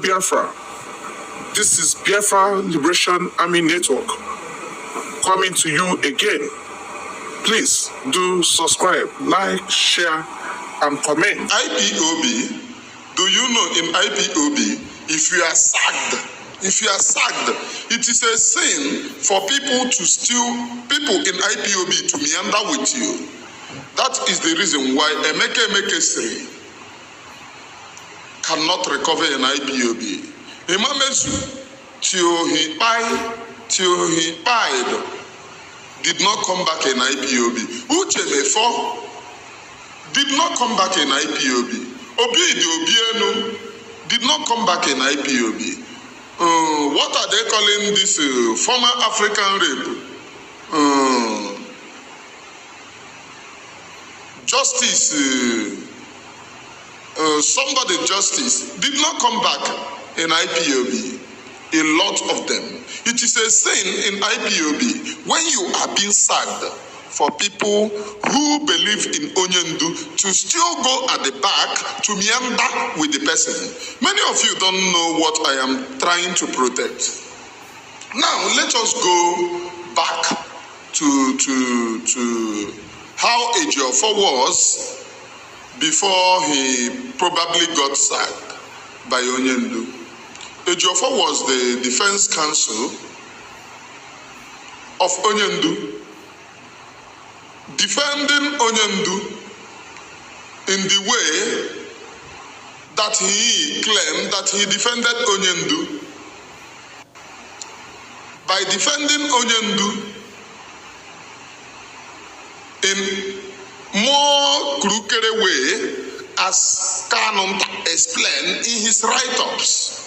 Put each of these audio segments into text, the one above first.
Biafra. This is Biafra Liberation Army Network coming to you again. Please do subscribe, like, share, and comment. IPOB, do you know in IPOB, if you are sacked, it is a sin for people to steal, people in IPOB to meander with you. That is the reason why Emeke Sri cannot recover in IPOB. Imamezu, till he died, did not come back in IPOB. Uchechi did not come back in IPOB. Obieno did not come back in IPOB. What are they calling this former African rape? Justice did not come back in IPOB. A lot of them. It is a sin in IPOB when you are being sacked for people who believe in Onyendu to still go at the back to meander with the person. Many of you don't know what I am trying to protect. Now let us go back to how Ejiofor was before he probably got sacked by Onyendu. Ejiofor was the defense counsel of Onyendu, defending Onyendu in the way that he claimed that he defended Onyendu. By defending Onyendu in more crooked way, as Kanum explained in his write-ups,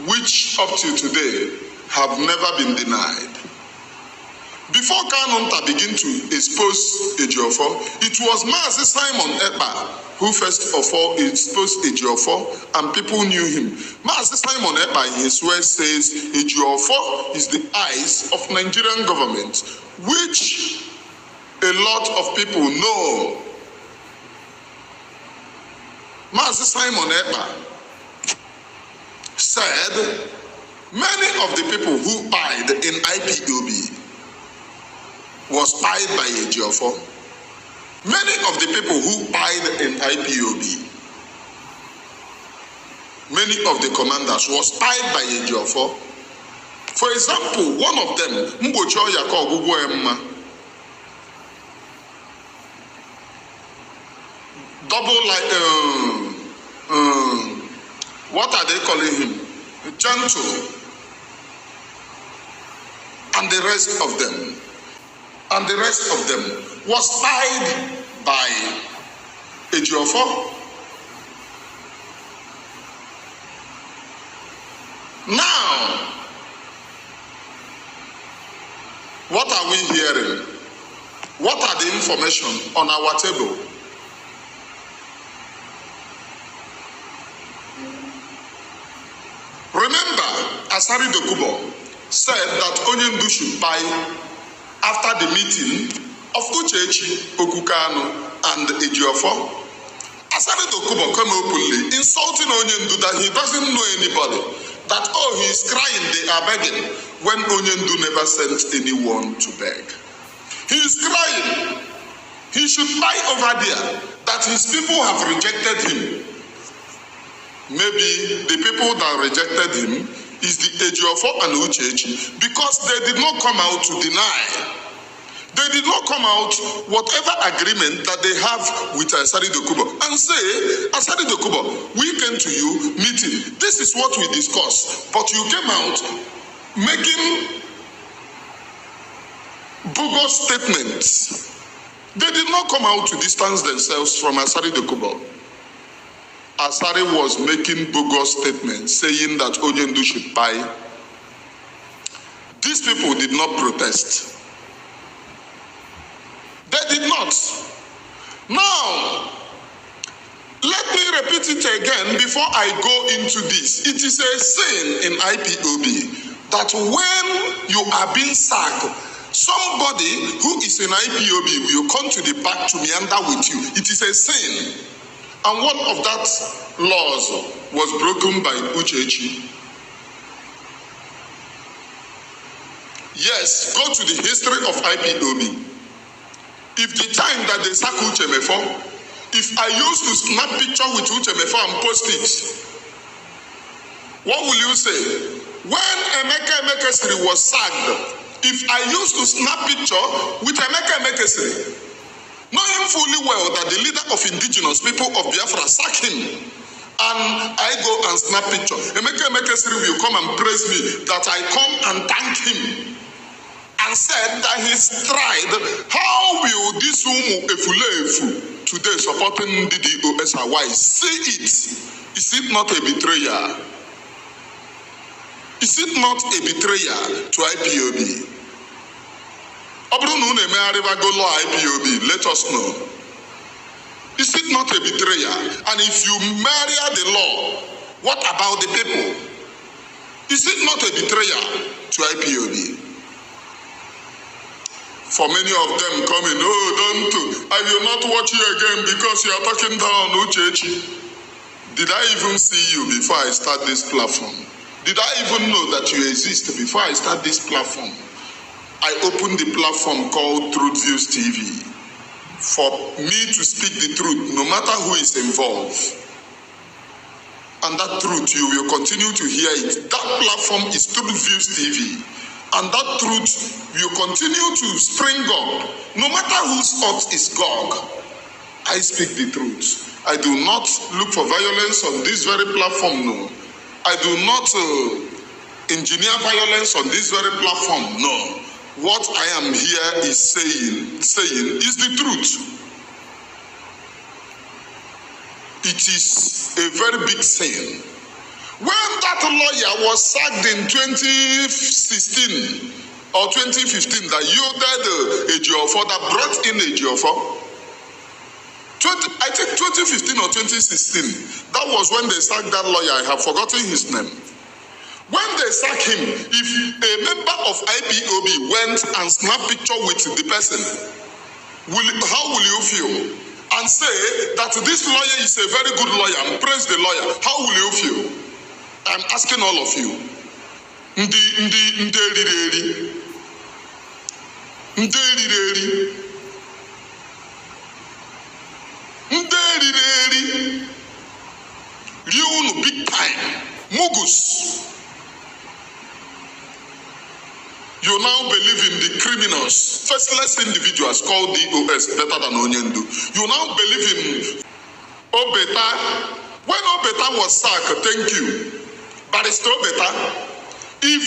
which up to today have never been denied. Before Kanunta began to expose Ejiofor, it was Mazi Simon Ekpa who first of all exposed Ejiofor, and people knew him. Mazi Simon Ekpa in his words says Ejiofor is the eyes of Nigerian government, which a lot of people know. Mazi Simon Ekpa said many of the people who died in IPOB was spied by Ejiofor. Many of the people who died in IPOB, many of the commanders was spied by Ejiofor. For example, one of them, Mbocho Yako Guguemma, what are they calling him? Gentle. And the rest of them. And the rest of them was spied by Ejiofor. Now, what are we hearing? What are the information on our table? Remember, Asari Dokubo said that Onyendu should buy after the meeting of Uchechi, Okukano, and Ejiofor. Asari Dokubo came openly insulting Onyendu that he doesn't know anybody, that he is crying, they are begging, when Onyendu never sent anyone to beg. He is crying. He should buy over there, that his people have rejected him. Maybe the people that rejected him is the Ejiofor and Uchechi, because they did not come out to deny. They did not come out whatever agreement that they have with Asari Dokubo and say, Asari Dokubo, we came to you meeting. This is what we discussed, but you came out making bogus statements. They did not come out to distance themselves from Asari Dokubo. Asari was making bogus statements saying that Onyendu should buy. These people did not protest. They did not. Now, let me repeat it again before I go into this. It is a sin in IPOB that when you are being sacked, somebody who is in IPOB will come to the back to meander with you. It is a sin. And one of that laws was broken by Uchechi. Yes, go to the history of IPOB. If the time that they sack Uchemefo, if I used to snap picture with Uchemefo and post it, what will you say? When Emeka Emekesiri was sacked, if I used to snap picture with Emeka Emekesiri, knowing fully well that the leader of indigenous people of Biafra sacked him, and I go and snap picture, Emeka Emekesiri will come and praise me that I come and thank him and said that he tried. How will this Umu Efulefu today supporting DDOSY see it? Is it not a betrayal? Is it not a betrayal to IPOB? IPOB, let us know. Is it not a betrayal? And if you marry the law, what about the people? Is it not a betrayal to IPOB? For many of them coming, I will not watch you again because you are talking down Uchechi. Did I even see you before I start this platform? Did I even know that you exist before I start this platform? I opened the platform called Truth Views TV for me to speak the truth, no matter who is involved. And that truth, you will continue to hear it. That platform is Truth Views TV. And that truth will continue to spring up, no matter whose ox is Gog. I speak the truth. I do not look for violence on this very platform, no. I do not engineer violence on this very platform, no. What I am here is saying is the truth. It is a very big sin. When that lawyer was sacked in 2016 or 2015 that yielded Ejiofor, that brought in Ejiofor, I think 2015 or 2016, that was when they sacked that lawyer. I have forgotten his name. When they sack him, if a member of IPOB went and snapped picture with the person, how will you feel? And say that this lawyer is a very good lawyer and praise the lawyer, how will you feel? I'm asking all of you. Riunu big time. Mugus. You now believe in the criminals, faceless individuals called DOS, better than Onyendu. You now believe in Obeta. When Obeta was sacked, thank you. Barrister Obeta, if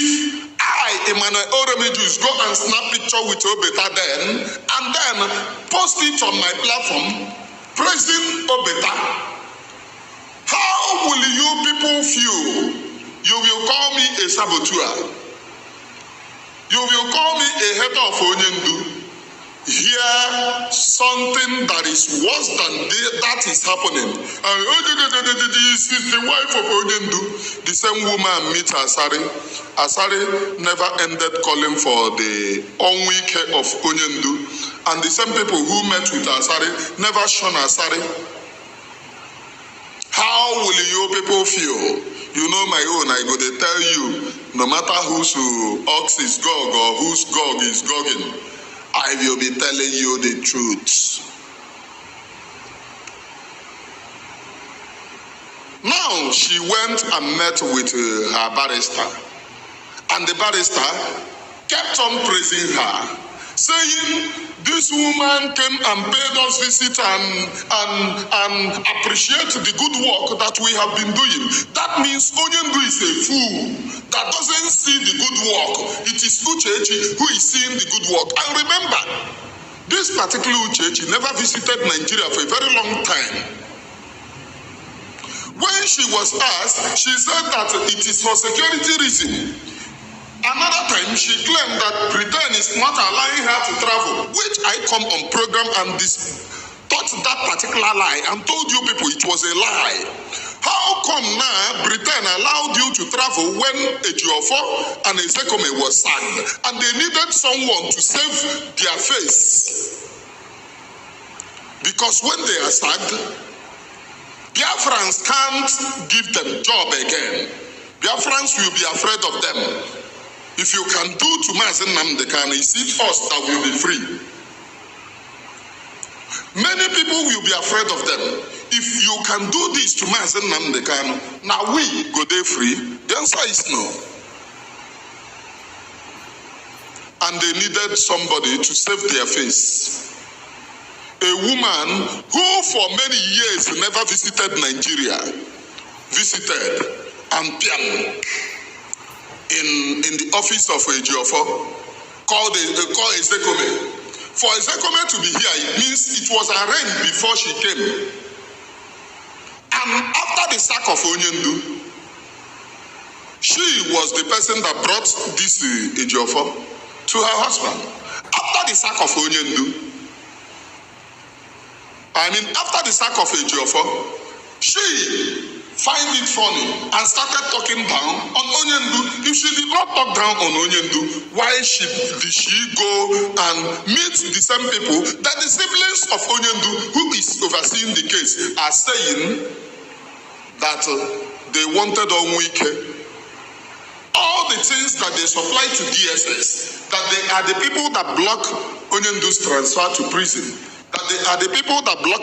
I, Emmanuel Oremejus, go and snap picture with Obeta then, and then post it on my platform, praising Obeta, how will you people feel? You will call me a saboteur. You will call me a hater of Onyendu. Here, something that is worse than that is happening. This is the wife of Onyendu. The same woman meet Asari. Asari never ended calling for the Onwike of Onyendu. And the same people who met with Asari never shun Asari. How will you people feel? You know my own, I go to tell you, no matter whose ox is Gog or whose Gog is Gogging, I will be telling you the truth. Now she went and met with her barrister, and the barrister kept on praising her, saying, this woman came and paid us visit and appreciate the good work that we have been doing. That means Onyendu is a fool that doesn't see the good work. It is Uchechi who is seeing the good work. And remember, this particular Uchechi never visited Nigeria for a very long time. When she was asked, she said that it is for security reasons. Another time, she claimed that Britain is not allowing her to travel, which I come on program and taught that particular lie and told you people it was a lie. How come now Britain allowed you to travel when Ejiofor and Ezekome was sacked and they needed someone to save their face? Because when they are sacked, Biafrans can't give them job again. Biafrans will be afraid of them. If you can do to Mazi Nnamdi Kanu, is it us that will be free? Many people will be afraid of them. If you can do this to Mazi Nnamdi Kanu, now we go there free? The answer is no. And they needed somebody to save their face. A woman who for many years never visited Nigeria, visited Ampiam in the office of Ejiofo, called Ezekome. For Ezekome to be here, it means it was arranged before she came. And after the sack of Onyendu, she was the person that brought this Ejiofo to her husband. After the sack of Onyendu, after the sack of Ejiofo, she find it funny and started talking down on Onyendu. If she did not talk down on Onyendu, why did she go and meet the same people that the siblings of Onyendu, who is overseeing the case, are saying that they wanted Onwike? All the things that they supply to DSS, that they are the people that block Onyendu's transfer to prison, that they are the people that block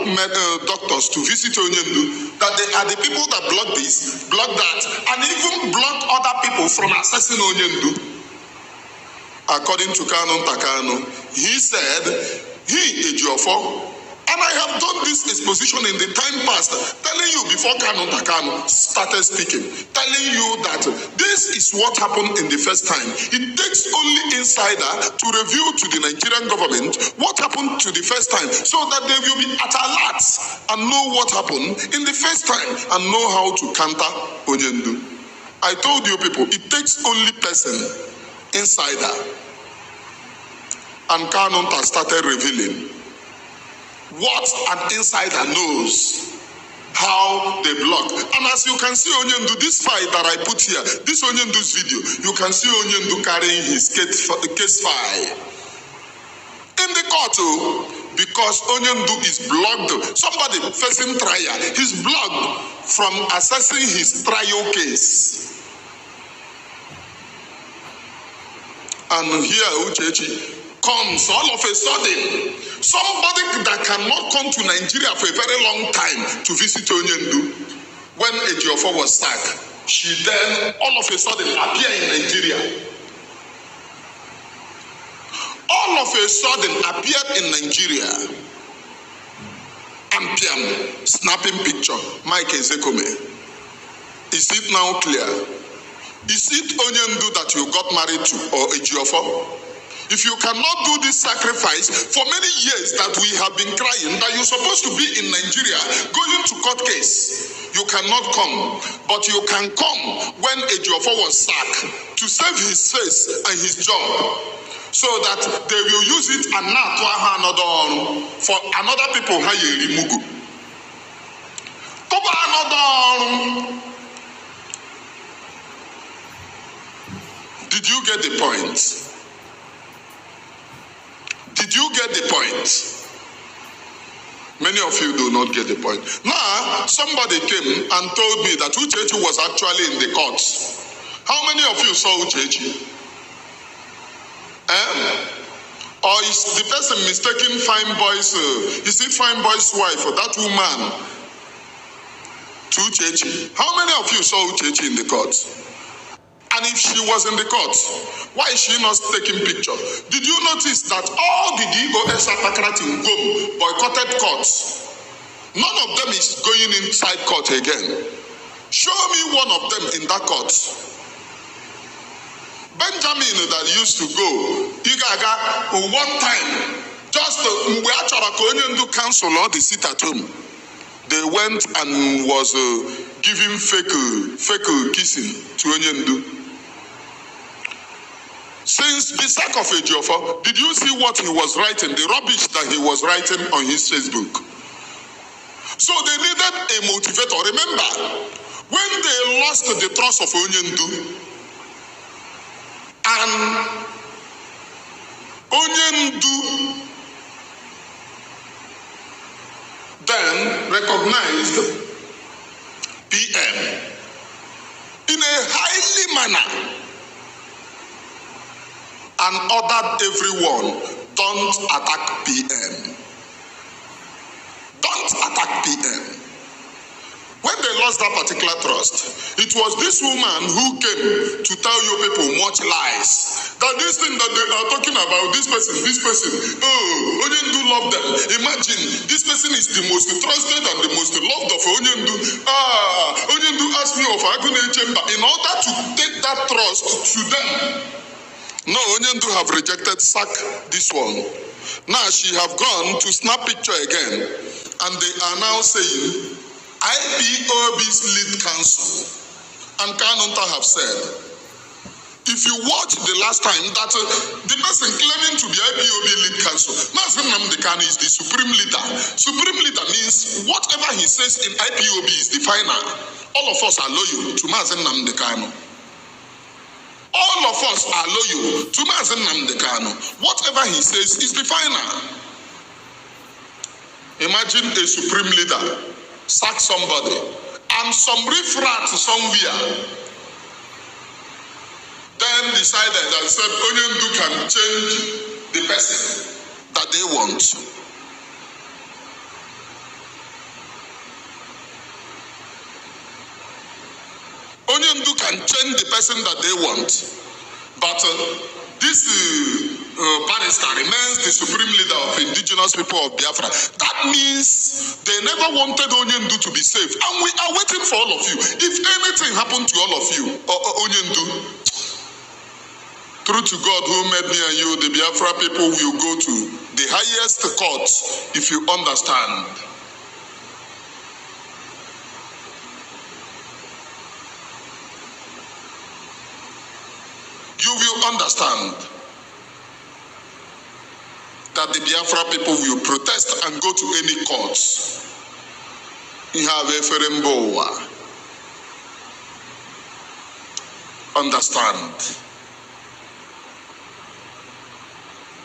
doctors to visit Onyendu, that they are the people that block this, block that, and even block other people from accessing Onyendu. According to Kanu Takano, he said, he, Ejiofo, and I have done this exposition in the time past, telling you before Kanu Takano started speaking, telling you that this is what happened in the first time. It takes only insider to reveal to the Nigerian government what happened to the first time, so that they will be at alert and know what happened in the first time and know how to counter Onyendu. I told you people, it takes only person, insider, and Kanu started revealing what an insider knows, how they block. And as you can see Onyendu, this file that I put here, this Onyendu's video, you can see Onyendu carrying his case file in the court, because Onyendu is blocked. Somebody facing trial, he's blocked from assessing his trial case. And here Uchechi comes all of a sudden. Somebody that cannot come to Nigeria for a very long time to visit Onyendu. When Ejiofo was sacked, she then all of a sudden appeared in Nigeria. All of a sudden appeared in Nigeria. Ampiam, snapping picture, Mike Ezekome. Is it now clear? Is it Onyendu that you got married to, or Ejiofo? If you cannot do this sacrifice, for many years that we have been crying that you're supposed to be in Nigeria going to court case, you cannot come. But you can come when Ejiofo was sacked to save his face and his job, so that they will use it and not to another for another people. Did you get the point? Did you get the point? Many of you do not get the point. Now, somebody came and told me that Uchechi was actually in the courts. How many of you saw Uchechi? Or is the person mistaking Fine Boy's, is it Fine Boy's wife or that woman to Uchechi? How many of you saw Uchechi in the courts? And if she was in the court, why is she not taking picture? Did you notice that all the DOS Atakrat in Gom boycotted courts? None of them is going inside court again. Show me one of them in that court. Benjamin that used to go, Igaga, one time, just we actually do counsel or the sit at home. They went and was giving fake kissing to Onyendu. Since the sack of Ejiofo, did you see what he was writing, the rubbish that he was writing on his Facebook? So they needed a motivator. Remember, when they lost the trust of Onyendu, and Onyendu then recognized p.m. in a highly manner and ordered everyone, don't attack PM. Don't attack PM. When they lost that particular trust, it was this woman who came to tell you people much lies. That this thing that they are talking about, this person, oh, Onyendu loved them. Imagine, this person is the most trusted and the most loved of Onyendu. Onyendu asked me of Agune Chamber in order to take that trust to them. No, Onyendu have rejected, sack this one. Now she have gone to snap picture again, and they are now saying, IPOB's lead counsel and Kanunta have said, if you watch the last time that the person claiming to be IPOB lead counsel, Mazen Namdekano is the supreme leader. Supreme leader means whatever he says in IPOB is the final. All of us are loyal to Mazen Namdekano. All of us are loyal to Mazen Namdekano. Whatever he says is the final. Imagine a supreme leader sack somebody and some riffraff somewhere then decided and said Onyendu can change the person that they want. Onyendu can change the person that they want, but this barrister remains the supreme leader of indigenous people of Biafra. That means they never wanted Onyendu to be safe, and we are waiting for all of you. If anything happened to all of you, Onyendu, true to God who made me and you, the Biafra people will go to the highest court if you understand. You will understand that the Biafra people will protest and go to any courts. You have a Feremboa. Understand.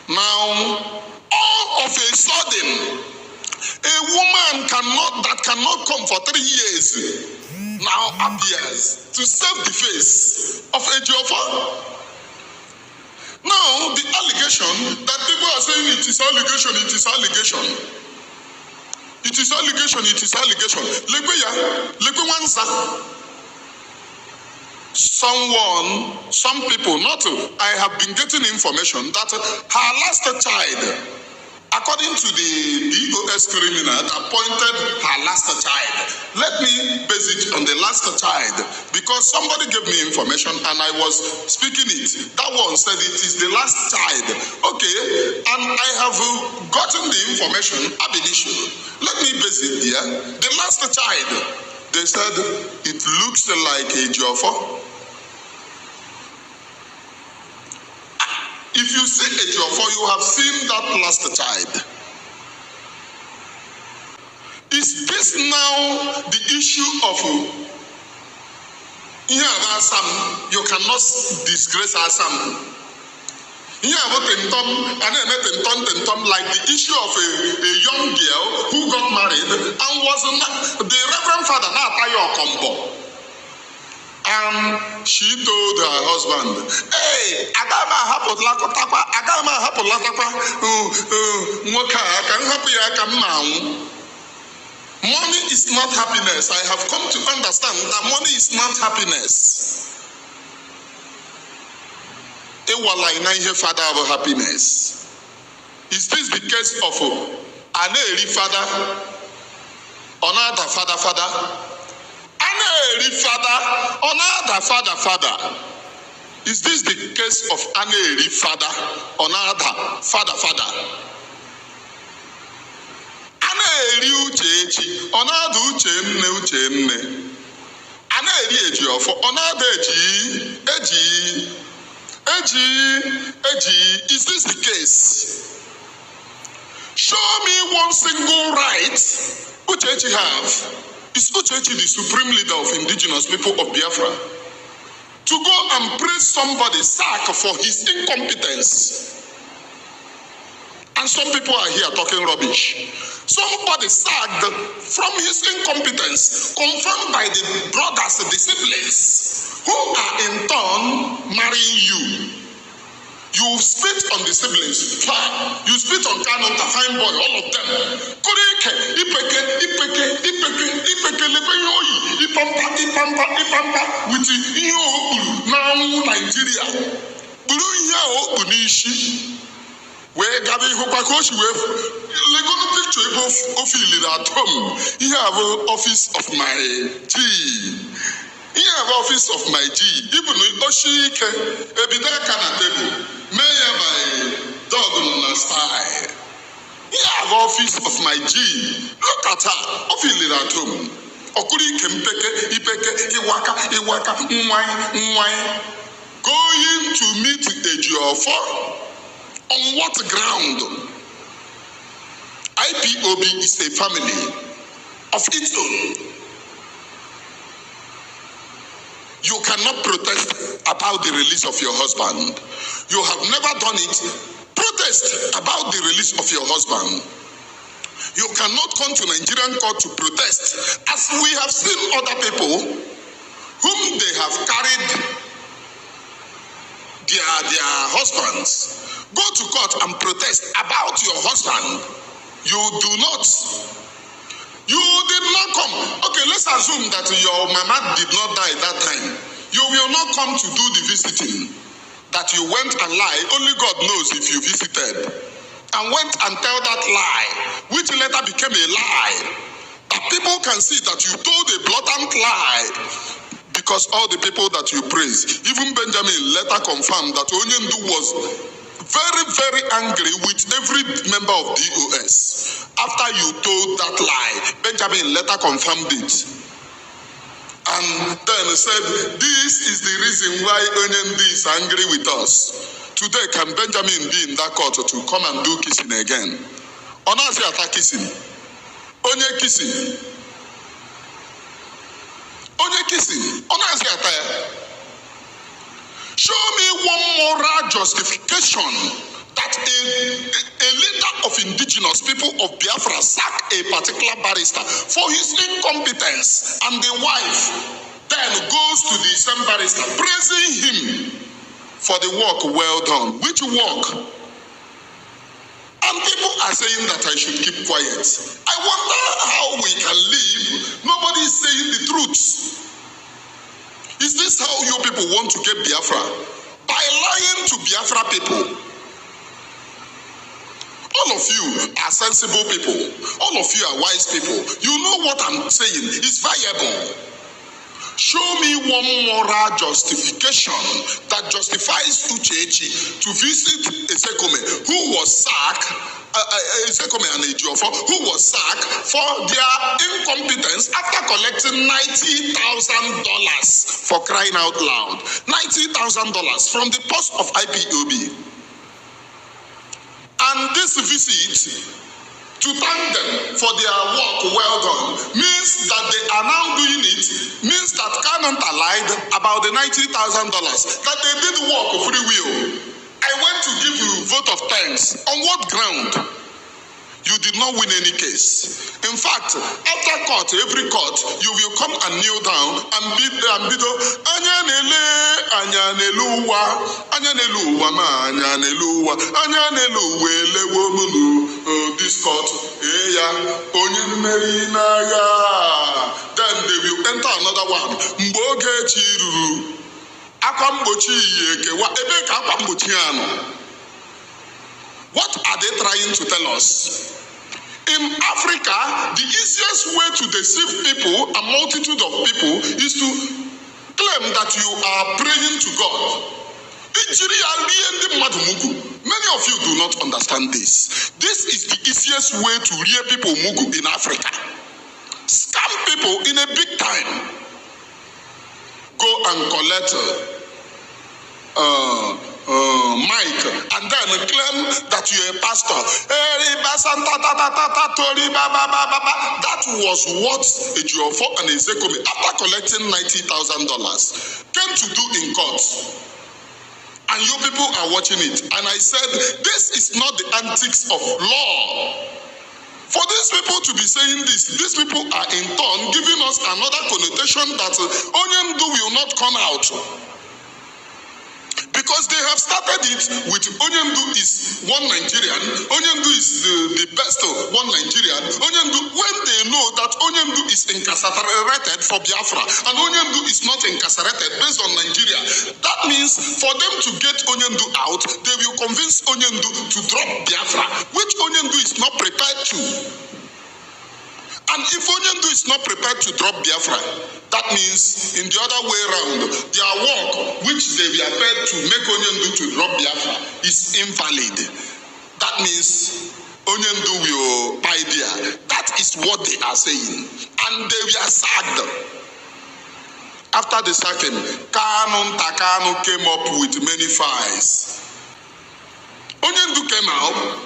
Now, all of a sudden, a woman that cannot come for 3 years now appears to save the face of Ejiofor. Now, the allegation that people are saying it is allegation. Some people, I have been getting information that her last child, according to the DOS criminal that appointed her last child, let me base it on the last child because somebody gave me information and I was speaking it. That one said it is the last child. Okay, and I have gotten the information ab initio. Let me base it there. The last child, they said it looks like a Ejiofor. If you see Ejiofor, you have seen that last child. Is this now the issue of Assam? You cannot disgrace Assam. Like the issue of a young girl who got married and was the Reverend Father Natayo Kombo. And she told her husband, hey, money is not happiness. I have come to understand that money is not happiness. Father of happiness. Is this the case of an father? Another father? Father. Is this the case of an father? Another father? An Uchechi, another Uchenne. An Ejiofor, another Eji, is this the case? Show me one single right Uchechi have. Is Uchechi the supreme leader of indigenous people of Biafra? To go and praise somebody, sack for his incompetence, And some people are here talking rubbish. Somebody sacked from his incompetence, confirmed by the brothers, the siblings, who are in turn marrying you. You spit on the siblings, you spit on Canon, the fine boy, all of them. With you now Nigeria. Where gather Hopakoshi with Legono picture of Philly at home. You have office of my G. You have office of my G. Even Oshike, Ebida Canatable, mayor by dog on a style. You have office of my G. Look at her, of Philly at home. Okuri Kempeke, Iwaka, Mwai. Going to meet a Geofor. On what ground? IPOB is a family of its own. You cannot protest about the release of your husband. You have never done it. Protest about the release of your husband. You cannot come to Nigerian court to protest, as we have seen other people whom they have carried their husbands. Go to court and protest about your husband. You did not come. Okay, let's assume that your mama did not die that time. You will not come to do the visiting. That you went and lied. Only God knows if you visited. And went and tell that lie, which later became a lie. That people can see that you told a blatant lie. Because all the people that you praise, even Benjamin later confirmed that Onyendu was very, very angry with every member of DOS. After you told that lie, Benjamin later confirmed it. And then said, this is the reason why Onyendu is angry with us. Today, can Benjamin be in that court to come and do kissing again? Onasi ata kissing. Onye kissing. Onye kissing. Onasi ata. Show me one moral justification that a leader of indigenous people of Biafra sacked a particular barrister for his incompetence, and the wife then goes to the same barrister praising him for the work well done. Which work? And people are saying that I should keep quiet. I wonder how we can live. Nobody is saying the truth. Is this how you people want to get Biafra? By lying to Biafra people. All of you are sensible people. All of you are wise people. You know what I'm saying is viable. Show me one moral justification that justifies Uchechi to visit Esekome, who was sacked, Esekome and Ejiofor, who was sacked for their incompetence after collecting $90,000 for crying out loud. $90,000 from the post of IPOB. And this visit, to thank them for their work well done, means that they are now doing it, means that Canon lied about the $90,000, that they did work of free will. I went to give you vote of thanks. On what ground? You did not win any case. In fact, after court, every court, you will come and kneel down and bid this court, then they will enter another one. What are they trying to tell us? In Africa, the easiest way to deceive people, a multitude of people, is to claim that you are praying to God. Many of you do not understand this. This is the easiest way to rear people mugu in Africa. Scam people in a big time. Go and collect mic and then claim that you're a pastor. That was what Ejiofor and Esekome, after collecting $90,000, came to do in court. And you people are watching it. And I said, this is not the antics of law. For these people to be saying this, these people are in turn giving us another connotation that Onyemdu will not come out. Because they have started it with Onyemdu is one Nigerian, Onyemdu is the best one Nigerian, Onyemdu, when they know that Onyemdu is incarcerated for Biafra and Onyemdu is not incarcerated based on Nigeria, that means for them to get Onyemdu out, they will convince Onyemdu to drop Biafra, which Onyemdu is not prepared to. And if Onyemdu is not prepared to drop Biafra, that means in the other way around, their work, which they were paid to make Onyemdu to drop Biafra, is invalid. That means Onyemdu will buy there. That is what they are saying. And they were sacked. After the sacking, Takano came up with many files. Onyemdu came out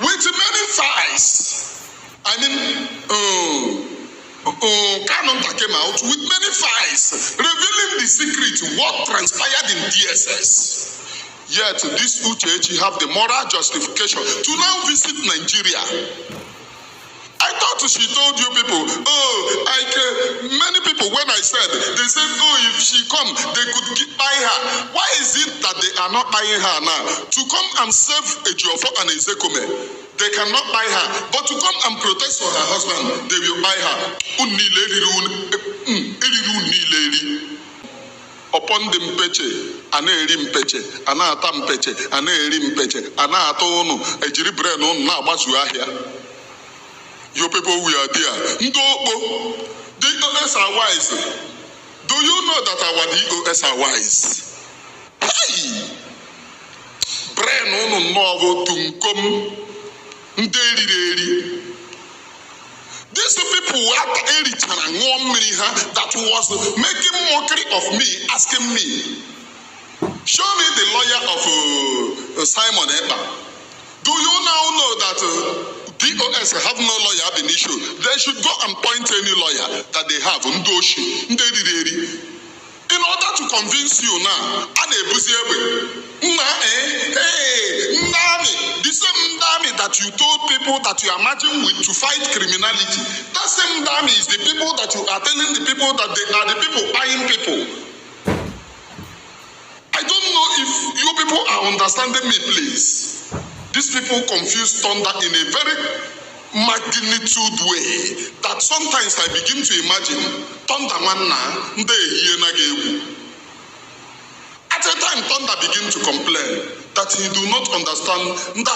with many files. I mean, Kanonta came out with many files revealing the secret what transpired in DSS. Yet this Uchechi have the moral justification to now visit Nigeria. I thought she told you people, many people when I said, they said, if she come, they could buy her. Why is it that they are not buying her now? To come and save Ejiofor and Ezekome. They cannot buy her, but to come and protest for her husband, they will buy her. Upon the mpeche, ana-eri mpeche, ana-ata mpeche, ana-eri mpeche, ana-ata unu, ejiri brain unu na-agbazu ahịa. You people we are there. Ndokpo, DOS are wise. Do you know that our DOS are wise? Hey! Brain unu novo tunkom. These people that was making mockery of me, asking me, show me the lawyer of Simon Eba. Do you now know that DOS have no lawyer ab initio? They should go and point any lawyer that they have. In order to convince you now, the same Ndami that you told people that you are marching with to fight criminality, that same Ndami is the people that you are telling the people that they are the people buying people. I don't know if you people are understanding me, please. These people confuse thunder in a very magnitude way that sometimes I begin to imagine thunder at a time thunder begin to complain that he do not understand thunder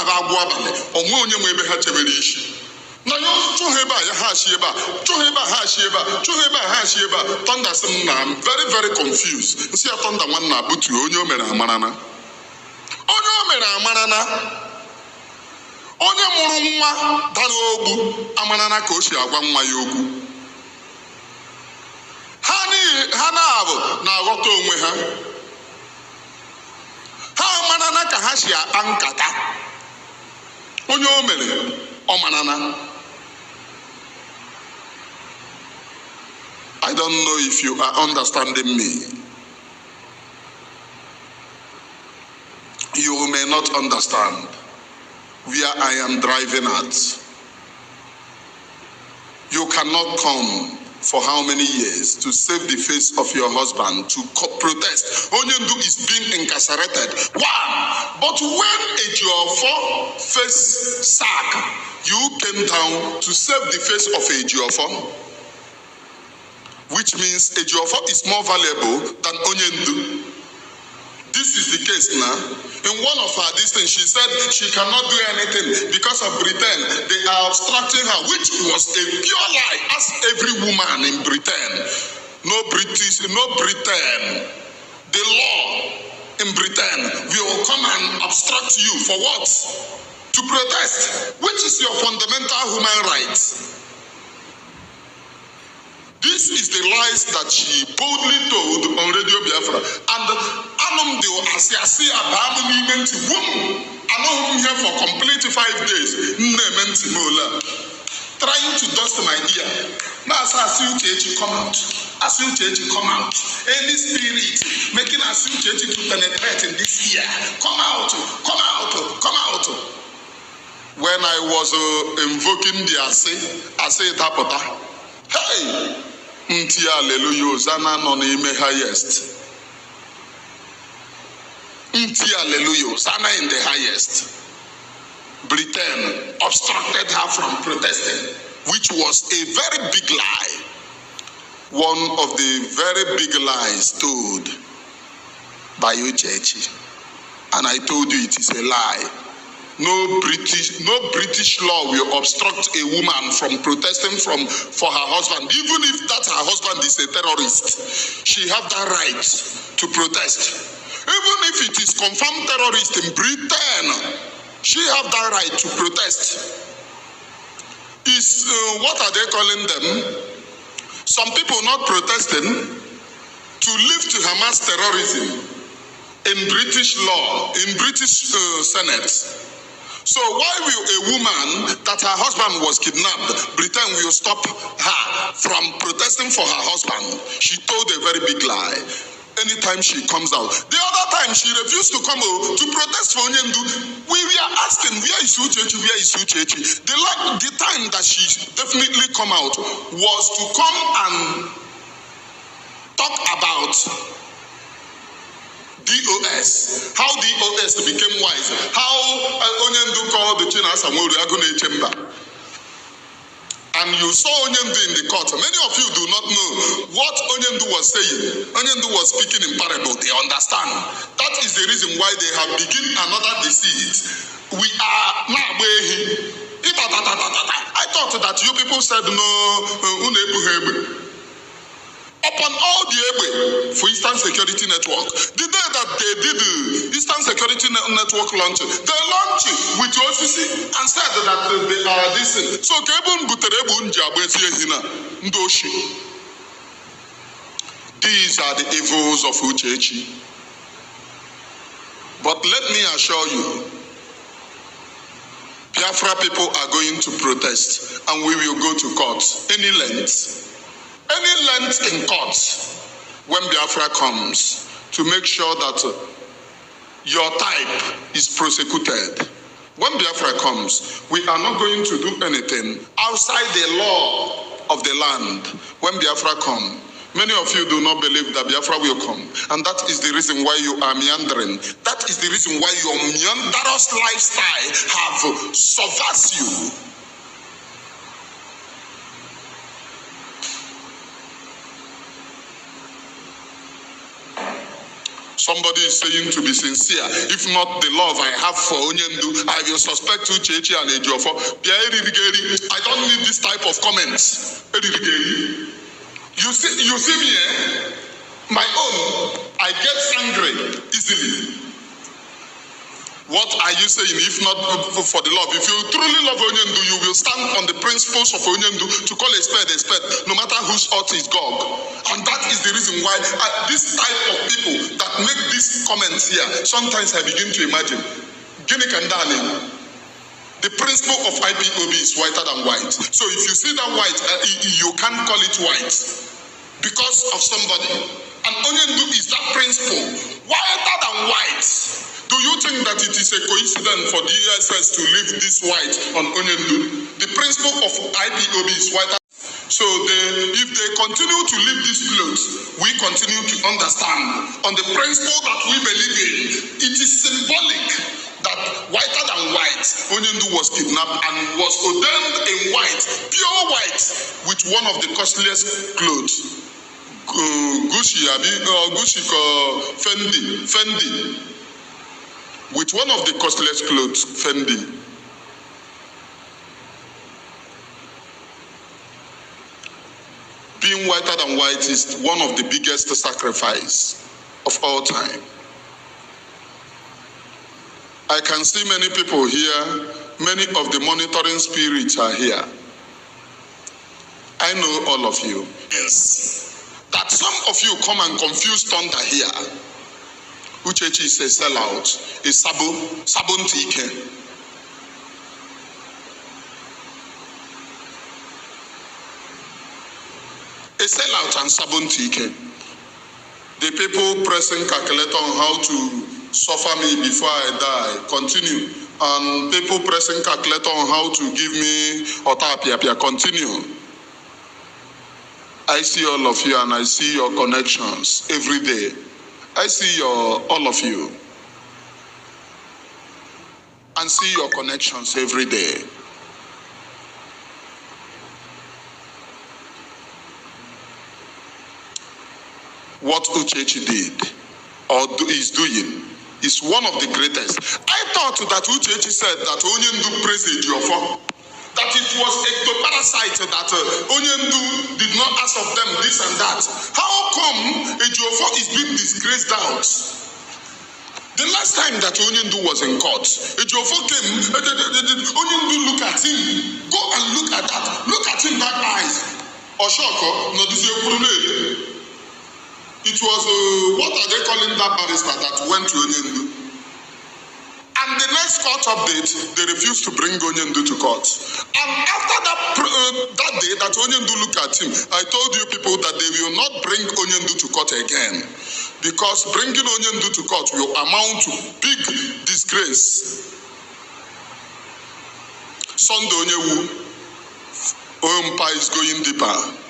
say I'm very very confused. See thunder one na butu onye mere amarana onye mụrụ nwa dara ogbu amarana ka o si agwa nwa ya okwu. Ha na-abụ na-aghọta onwe ha. Ha amarana ka ha si akpa nkata. Onye o mere ọ marana. I don't know if you are understanding me. You may not understand where I am driving at. You cannot come for how many years to save the face of your husband to protest. Onyemdu is being incarcerated. Wow! But when Ejiofor face sack, you came down to save the face of Ejiofor, which means Ejiofor is more valuable than Onyemdu. This is the case now. In one of her things, she said she cannot do anything because of Britain. They are obstructing her, which was a pure lie, as every woman in Britain. No British, no Britain. The law in Britain will come and obstruct you for what? To protest, which is your fundamental human rights. This is the lies that she boldly told on Radio Biafra. And Anum de Asiasi Abamini Menti Wum. I know him here for complete 5 days. Menti Mola. Trying to dust my ear. Now I see Uchechi come out. as Uchechi come out. Any spirit making as Uchechi to penetrate in this ear, come out, come out, come out. When I was invoking the I say tapota. Hey, Nti hallelujah, Zana no name highest. Nti hallelujah, Zana in the highest. Britain obstructed her from protesting, which was a very big lie. One of the very big lies told by Uchechi. And I told you it is a lie. No British law will obstruct a woman from protesting for her husband. Even if that her husband is a terrorist, she have that right to protest. Even if it is confirmed terrorist in Britain, she have that right to protest. Is what are they calling them? Some people not protesting to live to Hamas terrorism in British law, in British Senate. So why will a woman that her husband was kidnapped, Britain will stop her from protesting for her husband? She told a very big lie. Anytime she comes out. The other time she refused to come to protest for Onyendu. We were asking, where is Uchechi? Where is Uchechi? The time that she definitely come out was to come and talk about DOS, how DOS became wise, how Onyendu called the China Samuel Agune Chamber. And you saw Onyendu in the court. Many of you do not know what Onyendu was saying. Onyendu was speaking in parable. They understand. That is the reason why they have begun another deceit. We are now I thought that you people said no. Upon all the Ebe for Eastern Security Network, the day that they did the Eastern Security Network launch, they launched it with OCC and said that they are this. So these are the evils of Uchechi. But let me assure you, Biafra people are going to protest and we will go to court any length. Any length in court when Biafra comes to make sure that your type is prosecuted. When Biafra comes, we are not going to do anything outside the law of the land. When Biafra comes, many of you do not believe that Biafra will come. And that is the reason why you are meandering. That is the reason why your meanderous lifestyle have subversed you. Somebody is saying to be sincere. If not the love I have for Onyendu, I will suspect Uchechi and Ejiofor. I don't need this type of comments. You see me, my own, I get angry easily. What are you saying if not for the love? If you truly love Onyendu, you will stand on the principles of Onyendu to call a spade, no matter whose earth is Gog. And that is the reason why this type of people that make these comments here, sometimes I begin to imagine, Guinea Kandani, the principle of IPOB is whiter than white. So if you see that white, you can't call it white because of somebody. And Onyendu is that principle, whiter than white. Do you think that it is a coincidence for DSS to leave this white on Onyendu? The principle of IPOB is whiter. So if they continue to leave this clothes, we continue to understand on the principle that we believe in. It is symbolic that whiter than white, Onyendu was kidnapped and was ordained in white, pure white, with one of the costliest clothes. Gucci Fendi. With one of the costliest clothes, Fendi. Being whiter than white is one of the biggest sacrifice of all time. I can see many people here, many of the monitoring spirits are here. I know all of you. Yes. That some of you come and confuse thunder here. Uchechi is a sellout, a sabontike. A a sellout and Sabontike. The people pressing calculator on how to suffer me before I die, continue. And people pressing calculator on how to give me Otapia, continue. I see all of you and I see your connections every day. I see all of you and see your connections every day. What Uchechi did or is doing is one of the greatest. I thought that Uchechi said that Onyendu praised Ejiofor, that it was a parasite that Onyendu did not ask of them this and that. How come Ejiofor is being disgraced out? The last time that Onyendu was in court, Ejiofor came, Onyendu look at him, go and look at that, look at him that eyes. Oshoko, no, this is it was, what are they calling that barrister that went to Onyendu? And the next court update, they refused to bring Onyendu to court. And after that day that Onyendu looked at him, I told you people that they will not bring Onyendu to court again. Because bringing Onyendu to court will amount to big disgrace. Sunday Onyewu, Ompa is going deeper.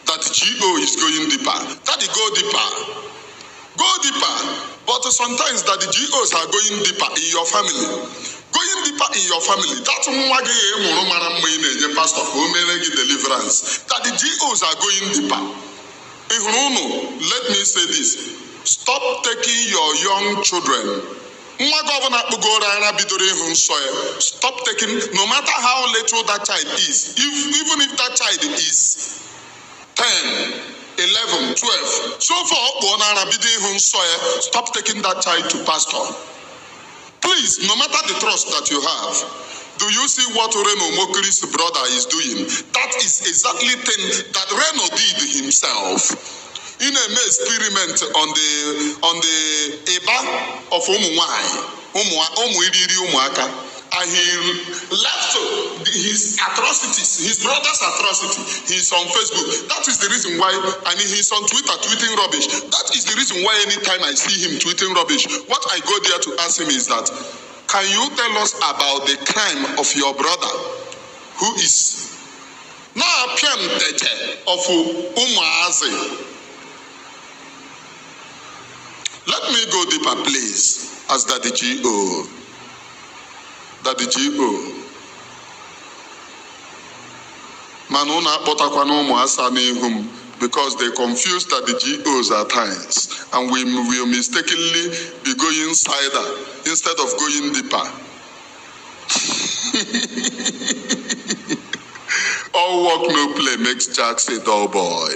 That GO is going deeper. That go deeper. Go deeper. But sometimes that the GOs are going deeper in your family. Going deeper in your family. That's pastor who made deliverance. That the GOs are going deeper. Let me say this. Stop taking your young children. Stop taking, no matter how little that child is, even if that child is 10, 11, 12. So far, stop taking that child to pastor. Please, no matter the trust that you have, do you see what Reno Mokri's brother is doing? That is exactly the thing that Reno did himself. In an experiment on the Eba of Umuaka. And he left his atrocities, his brother's atrocity. He's on Facebook. That is the reason why, and he's on Twitter tweeting rubbish. That is the reason why anytime I see him tweeting rubbish, what I go there to ask him is that, can you tell us about the crime of your brother who is now of Umuazi? Let me go deeper, please, as Daddy G.O. Daddy G.O. Manuna Potakwana Muasa Nehum, because they confuse Daddy G.O.s at times, and we will mistakenly be going cider instead of going deeper. All work no play makes Jack a dull boy.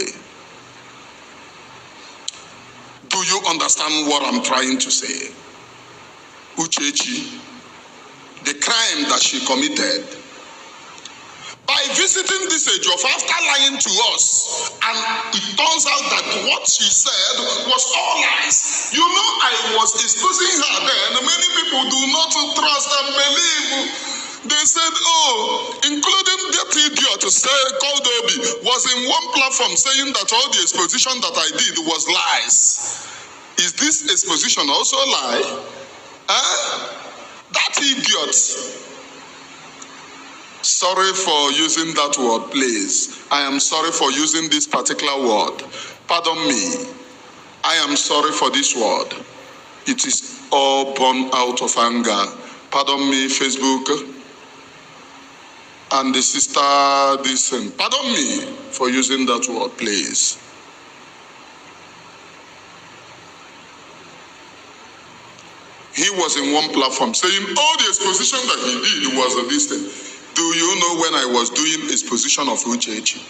Do you understand what I'm trying to say? Uchechi, the crime that she committed by visiting this age of after lying to us, and it turns out that what she said was all lies. You know, I was exposing her then. Many people do not trust and believe. They said, oh, including that idiot called Obi was in one platform saying that all the exposition that I did was lies. Is this exposition also a lie? That idiot. Sorry for using that word, please. I am sorry for using this particular word. Pardon me. I am sorry for this word. It is all born out of anger. Pardon me, Facebook. And the sister, pardon me for using that word, please. He was in one platform saying all the exposition that he did was this thing. Do you know when I was doing exposition of Uchechi?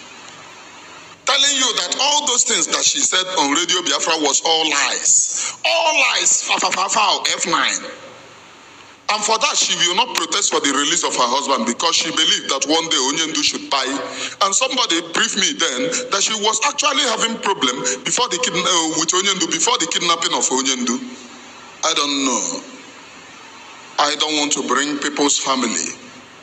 Telling you that all those things that she said on Radio Biafra was all lies. All lies, F9. And for that, she will not protest for the release of her husband because she believed that one day Onyendu should die. And somebody briefed me then that she was actually having problem before the with Onyendu, before the kidnapping of Onyendu. I don't know. I don't want to bring people's family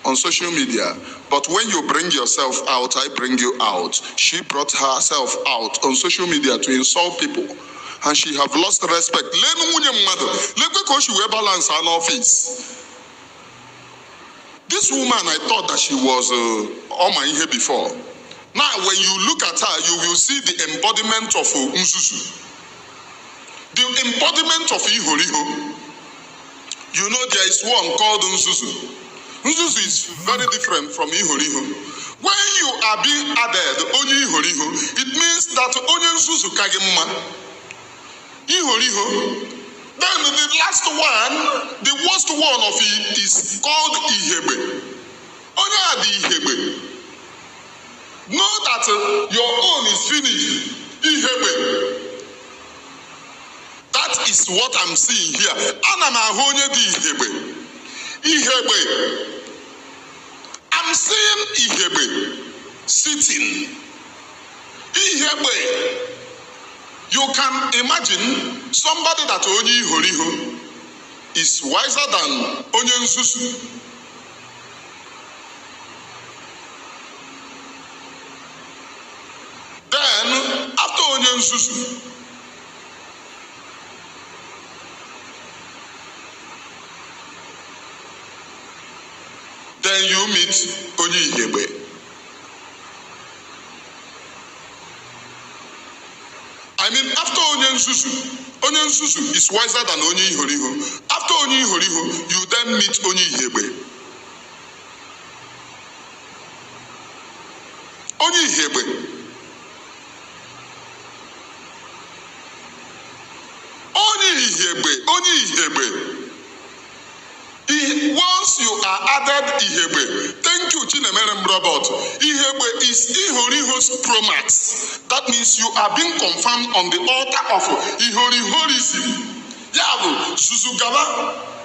on social media, but when you bring yourself out, I bring you out. She brought herself out on social media to insult people, and she have lost respect. She will balance her office. This woman, I thought that she was on my ear before. Now, when you look at her, you will see the embodiment of Nzuzu. The embodiment of Ihoriho. You know, there is one called Nzuzu. Nzuzu is very different from Ihoriho. When you are being added onye Ihoriho, it means that onye Nzuzu kagimma. Ihoriho. Then the last one, the worst one of it is called Ihebe. Onye adi Ihebe. Know that your own is finished. Ihebe. That is what I'm seeing here. Ana m ahụ onye dị Ihebe. Ihebe. I'm seeing Ihebe sitting. Ihebe. You can imagine somebody that onye Ihoriho is wiser than onye Nzuzu. Then, after onye Nzuzu, then you meet onye Ihebe. I mean, after onye Nzuzu is wiser than onye Ihoriho. After onye Ihoriho, you then meet onye Ihebe. Onye Ihebe. Onye Ihebe. Once you are added Ihebe, thank you, Chinemerem Robert. Ihebe is Ihoriho's promax. That means you are being confirmed on the altar of Ihorihorism. Yavu, Suzugaba.